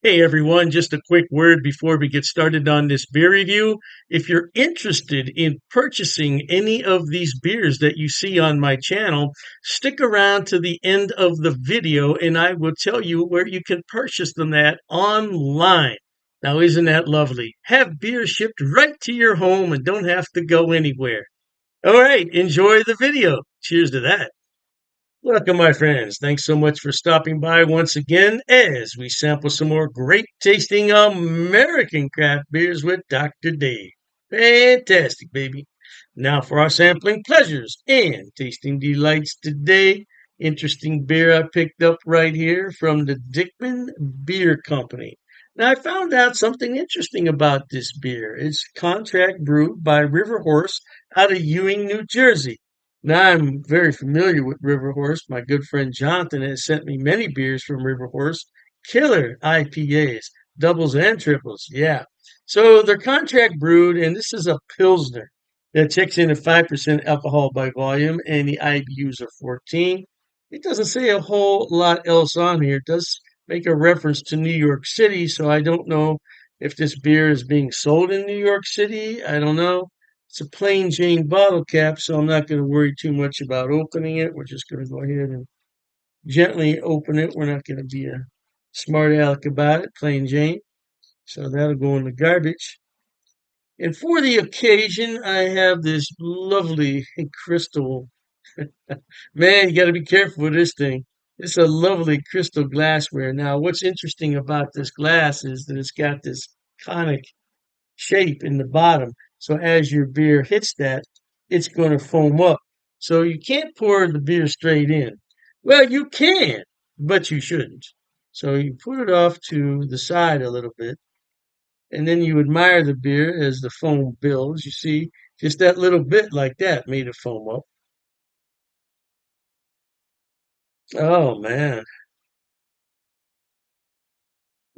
Hey everyone, just a quick word before we get started on this beer review. If you're interested in purchasing any of these beers that you see on my channel, stick around to the end of the video and I will tell you where you can purchase them at online. Now, isn't that lovely? Have beer shipped right to your home and don't have to go anywhere. All right, enjoy the video. Cheers to that. Welcome, my friends. Thanks so much for stopping by once again as we sample some more great tasting American craft beers with Dr. Dave. Fantastic, baby. Now for our sampling pleasures and tasting delights today. Interesting beer I picked up right here from the Dyckman Beer Company. Now I found out something interesting about this beer. It's contract brewed by River Horse out of Ewing, New Jersey. Now I'm very familiar with River Horse. My good friend Jonathan has sent me many beers from River Horse. Killer IPAs, doubles and triples. Yeah. So they're contract brewed, and this is a Pilsner that checks in at 5% alcohol by volume, and the IBUs are 14. It doesn't say a whole lot else on here. It does make a reference to New York City, so I don't know if this beer is being sold in New York City. I don't know. It's a plain Jane bottle cap, so I'm not going to worry too much about opening it. We're just going to go ahead and gently open it. We're not going to be a smart aleck about it. Plain Jane. So that'll go in the garbage. And for the occasion, I have this lovely crystal. Man, you got to be careful with this thing. It's a lovely crystal glassware. Now, what's interesting about this glass is that it's got this conic shape in the bottom. So as your beer hits that, it's going to foam up. So you can't pour the beer straight in. Well, you can, but you shouldn't. So you put it off to the side a little bit, and then you admire the beer as the foam builds. You see, just that little bit like that made it foam up. Oh man.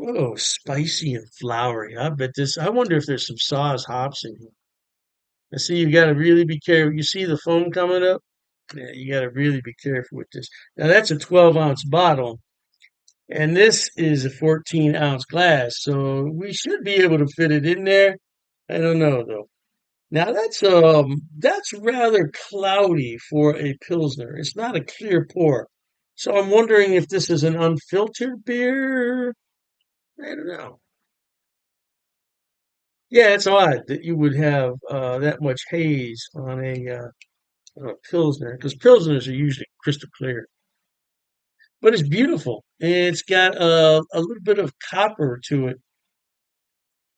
Oh, spicy and flowery. I bet this. I wonder if there's some Saaz hops in here. I see you got to really be careful. You see the foam coming up? Yeah, you got to really be careful with this. Now that's a 12-ounce bottle, and this is a 14-ounce glass, so we should be able to fit it in there. I don't know though. Now that's rather cloudy for a pilsner. It's not a clear pour, so I'm wondering if this is an unfiltered beer. I don't know. Yeah, it's odd that you would have that much haze on a pilsner because pilsners are usually crystal clear. But it's beautiful. It's got a little bit of copper to it,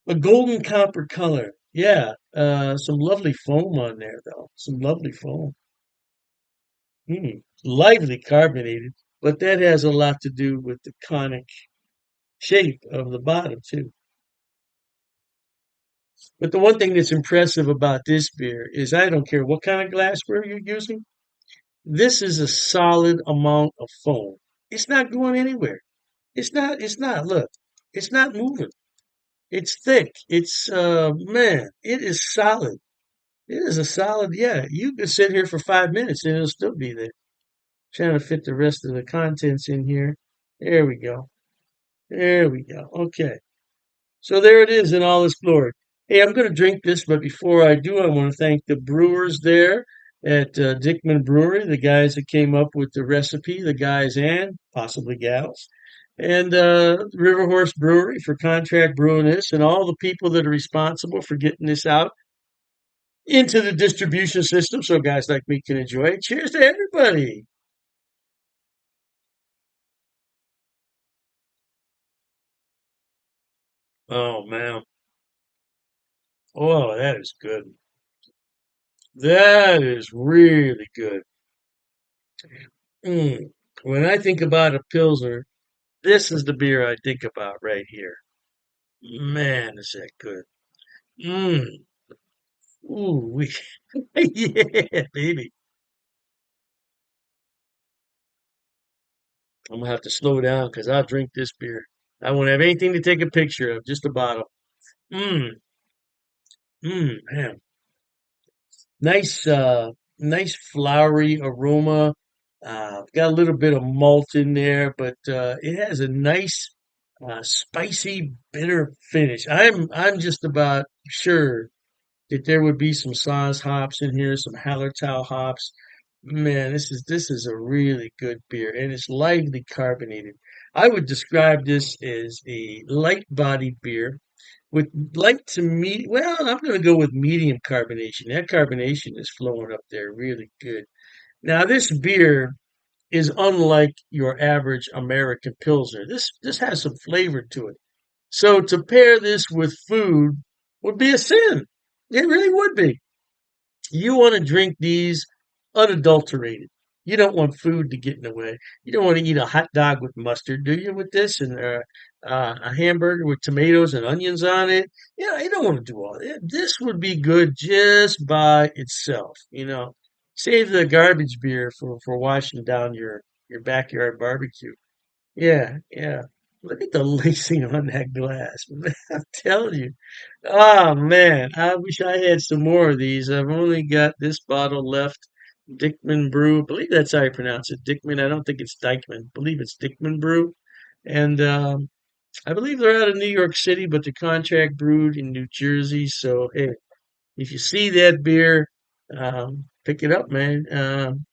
a golden copper color. Yeah, some lovely foam on there, though. Some lovely foam. Lively carbonated, but that has a lot to do with the conic shape of the bottom, too. But the one thing that's impressive about this beer is I don't care what kind of glassware you're using, this is a solid amount of foam. It's not going anywhere. Look, it's not moving. It's thick. Man, it is solid. It is a solid, yeah. You could sit here for 5 minutes and it'll still be there. Trying to fit the rest of the contents in here. There we go. There we go. Okay. So there it is in all its glory. Hey, I'm going to drink this, but before I do, I want to thank the brewers there at Dyckman Brewery, the guys that came up with the recipe, the guys and possibly gals, and River Horse Brewery for contract brewing this, and all the people that are responsible for getting this out into the distribution system so guys like me can enjoy it. Cheers to everybody. Oh, man. Oh, that is good. That is really good. Mm. When I think about a Pilsner, this is the beer I think about right here. Man, is that good. Mm. Ooh, yeah, baby. I'm gonna have to slow down because I'll drink this beer. I won't have anything to take a picture of, just a bottle. Mm, man. Nice, nice flowery aroma. Got a little bit of malt in there, but it has a nice, Spicy bitter finish. I'm just about sure that there would be some Saaz hops in here, some Hallertau hops. Man, this is a really good beer, and it's lightly carbonated. I would describe this as a light bodied beer with light to medium. Well, I'm going to go with medium carbonation. That carbonation is flowing up there really good. Now, this beer is unlike your average American Pilsner. This has some flavor to it. So to pair this with food would be a sin. It really would be. You want to drink these unadulterated. You don't want food to get in the way. You don't want to eat a hot dog with mustard, do you? With this and a hamburger with tomatoes and onions on it. You don't want to do all that. This would be good just by itself. Save the garbage beer for washing down your backyard barbecue. Yeah, yeah. Look at the lacing on that glass. I'm telling you. Oh man, I wish I had some more of these. I've only got this bottle left. Dyckman Brew. I believe that's how you pronounce it. Dyckman. I don't think it's Dyckman. I believe it's Dyckman Brew. And I believe they're out of New York City, but they're contract brewed in New Jersey. So hey, if you see that beer, pick it up, man.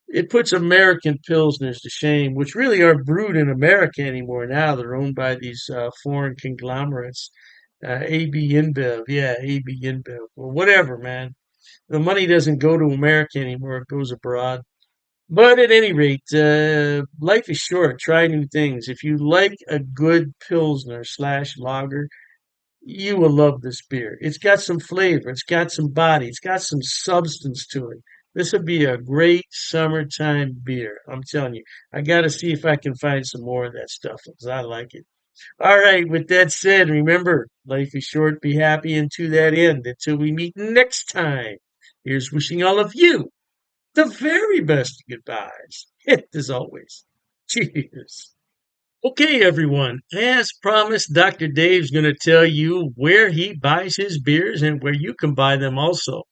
It puts American Pilsners to shame, which really aren't brewed in America anymore now. They're owned by these foreign conglomerates. AB InBev, yeah, AB InBev, or whatever, man. The money doesn't go to America anymore, it goes abroad. But at any rate, life is short. Try new things. If you like a good Pilsner slash lager, you will love this beer. It's got some flavor, it's got some body, it's got some substance to it. This would be a great summertime beer. I'm telling you. I got to see if I can find some more of that stuff because I like it. All right, with that said, remember, life is short, be happy, and to that end, until we meet next time, here's wishing all of you the very best goodbyes. As always, cheers. Okay, everyone. As promised, Dr. Dave's going to tell you where he buys his beers and where you can buy them also.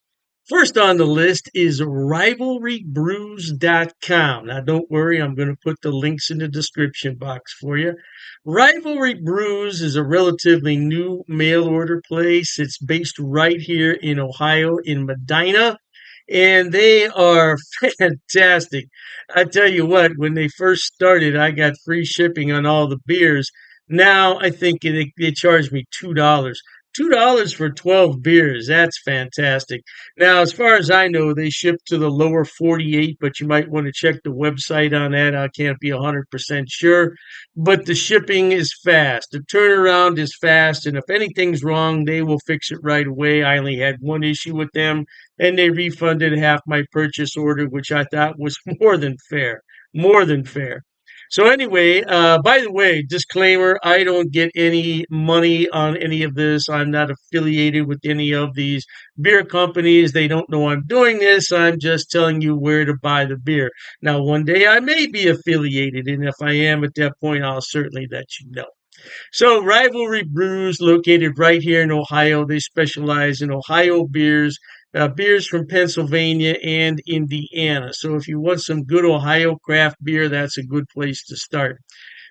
First on the list is rivalrybrews.com. Now, don't worry, I'm going to put the links in the description box for you. Rivalry Brews is a relatively new mail order place. It's based right here in Ohio, in Medina, and they are fantastic. I tell you what, when they first started, I got free shipping on all the beers. Now I think they charge me $2. $2 for 12 beers. That's fantastic. Now, as far as I know, they ship to the lower 48, but you might want to check the website on that. I can't be 100% sure, but the shipping is fast. The turnaround is fast, and if anything's wrong, they will fix it right away. I only had one issue with them, and they refunded half my purchase order, which I thought was more than fair. More than fair. So anyway, by the way, disclaimer, I don't get any money on any of this. I'm not affiliated with any of these beer companies. They don't know I'm doing this. I'm just telling you where to buy the beer. Now, one day I may be affiliated, and if I am at that point, I'll certainly let you know. So, Rivalry Brews, located right here in Ohio, they specialize in Ohio beers, beers from Pennsylvania and Indiana. So, if you want some good Ohio craft beer, that's a good place to start.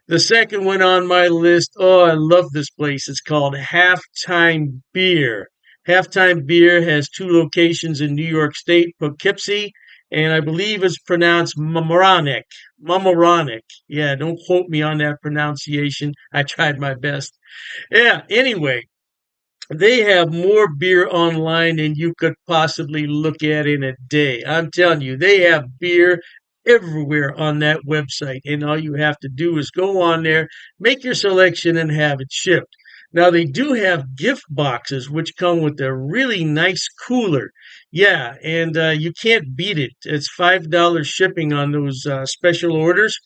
The second one on my list, oh, I love this place. It's called Halftime Beer. Halftime Beer has two locations in New York State, Poughkeepsie, and I believe it's pronounced Mamaroneck. Mamaroneck. Yeah, don't quote me on that pronunciation. I tried my best. Yeah, anyway, they have more beer online than you could possibly look at in a day. I'm telling you, they have beer everywhere on that website. And all you have to do is go on there, make your selection, and have it shipped. Now, they do have gift boxes, which come with a really nice cooler. Yeah, and you can't beat it. It's $5 shipping on those special orders.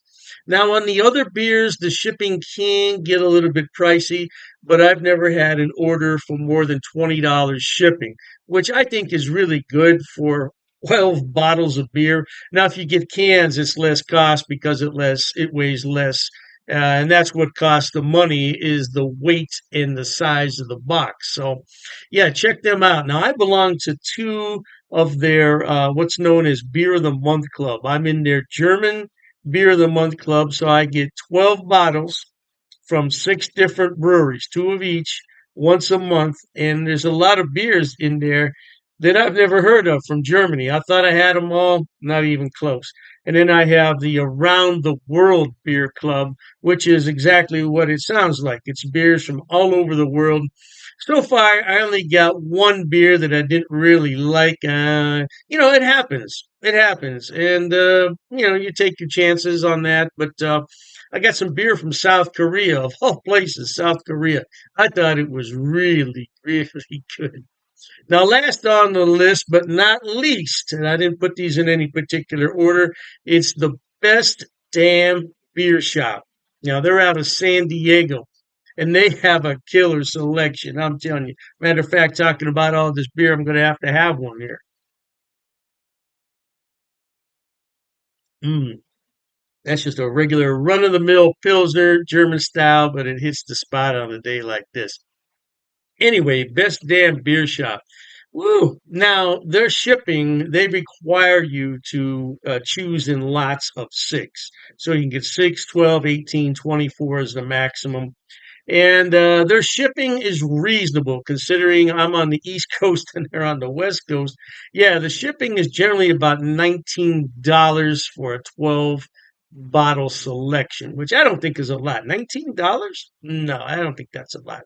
Now, on the other beers, the shipping can get a little bit pricey, but I've never had an order for more than $20 shipping, which I think is really good for 12 bottles of beer. Now, if you get cans, it's less cost because it weighs less. And that's what costs the money is the weight and the size of the box. So, yeah, check them out. Now, I belong to two of their what's known as Beer of the Month Club. I'm in their German Beer of the Month Club, so I get 12 bottles from six different breweries, two of each, once a month. And there's a lot of beers in there that I've never heard of from Germany. I thought I had them all, not even close. And then I have the Around the World Beer Club, which is exactly what it sounds like. It's beers from all over the world. So far, I only got one beer that I didn't really like. It happens. It happens. And, you take your chances on that. But I got some beer from South Korea, of all places, South Korea. I thought it was really, really good. Now, last on the list, but not least, and I didn't put these in any particular order, it's the Best Damn Beer Shop. Now, they're out of San Diego, and they have a killer selection. I'm telling you. Matter of fact, talking about all this beer, I'm going to have one here. Mm, that's just a regular run of the mill Pilsner, German style, but it hits the spot on a day like this. Anyway, Best Damn Beer Shop. Woo! Now, their shipping, they require you to choose in lots of six. So you can get 6, 12, 18, 24 is the maximum. And their shipping is reasonable considering I'm on the East Coast and they're on the West Coast. Yeah, the shipping is generally about $19 for a 12 bottle selection, which I don't think is a lot. $19? No, I don't think that's a lot.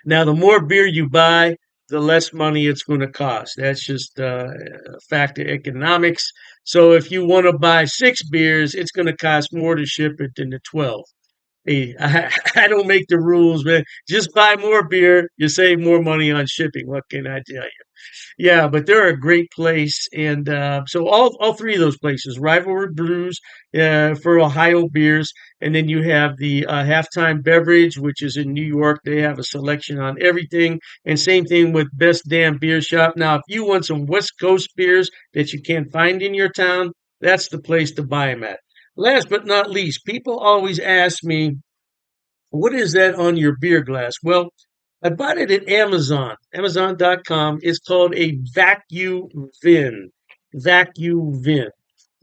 Now, the more beer you buy, the less money it's going to cost. That's just a fact of economics. So if you want to buy six beers, it's going to cost more to ship it than the 12. Hey, I don't make the rules, man. Just buy more beer. You save more money on shipping. What can I tell you? Yeah, but they're a great place, and so all three of those places, Rivalry Brews for Ohio beers, and then you have the Halftime Beverage, which is in New York. They have a selection on everything, and same thing with Best Damn Beer Shop. Now, if you want some West Coast beers that you can't find in your town, that's the place to buy them at. Last but not least, people always ask me, what is that on your beer glass? Well, I bought it at Amazon, Amazon.com. It's called a vacuum vin. Vacuum vin.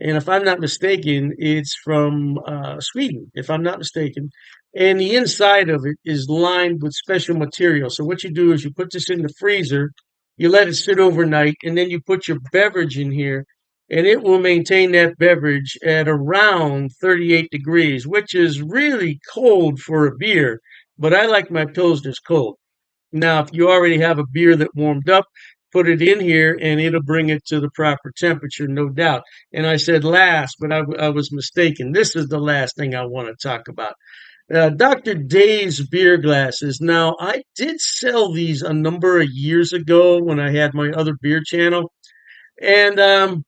And if I'm not mistaken, it's from Sweden, if I'm not mistaken. And the inside of it is lined with special material. So what you do is you put this in the freezer, you let it sit overnight, and then you put your beverage in here, and it will maintain that beverage at around 38 degrees, which is really cold for a beer. But I like my Pilsners cold. Now, if you already have a beer that warmed up, put it in here and it'll bring it to the proper temperature, no doubt. And I said last, but I was mistaken. This is the last thing I want to talk about. Dr. Dave's beer glasses. Now, I did sell these a number of years ago when I had my other beer channel. And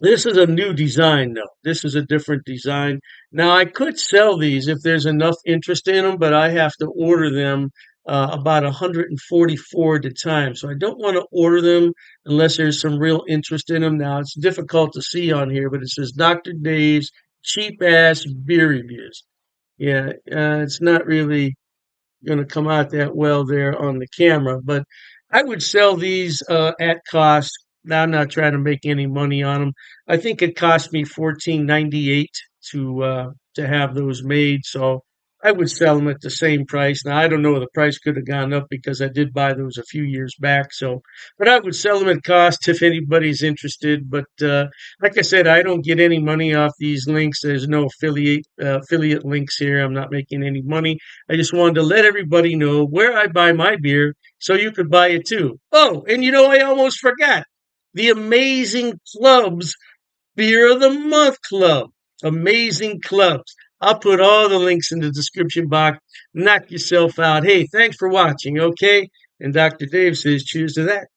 this is a new design, though. This is a different design. Now, I could sell these if there's enough interest in them, but I have to order them about 144 at a time. So I don't want to order them unless there's some real interest in them. Now, it's difficult to see on here, but it says Dr. Dave's cheap ass beer reviews. Yeah, it's not really going to come out that well there on the camera. But I would sell these at cost. Now, I'm not trying to make any money on them. I think it cost me 14.98 to have those made. So I would sell them at the same price. Now I don't know, the price could have gone up because I did buy those a few years back. So, but I would sell them at cost if anybody's interested. But like I said, I don't get any money off these links. There's no affiliate links here. I'm not making any money. I just wanted to let everybody know where I buy my beer so you could buy it too. Oh, and I almost forgot the Amazing Clubs Beer of the Month Club. Amazing Clubs. I'll put all the links in the description box. Knock yourself out. Hey, thanks for watching, okay? And Dr. Dave says cheers to that.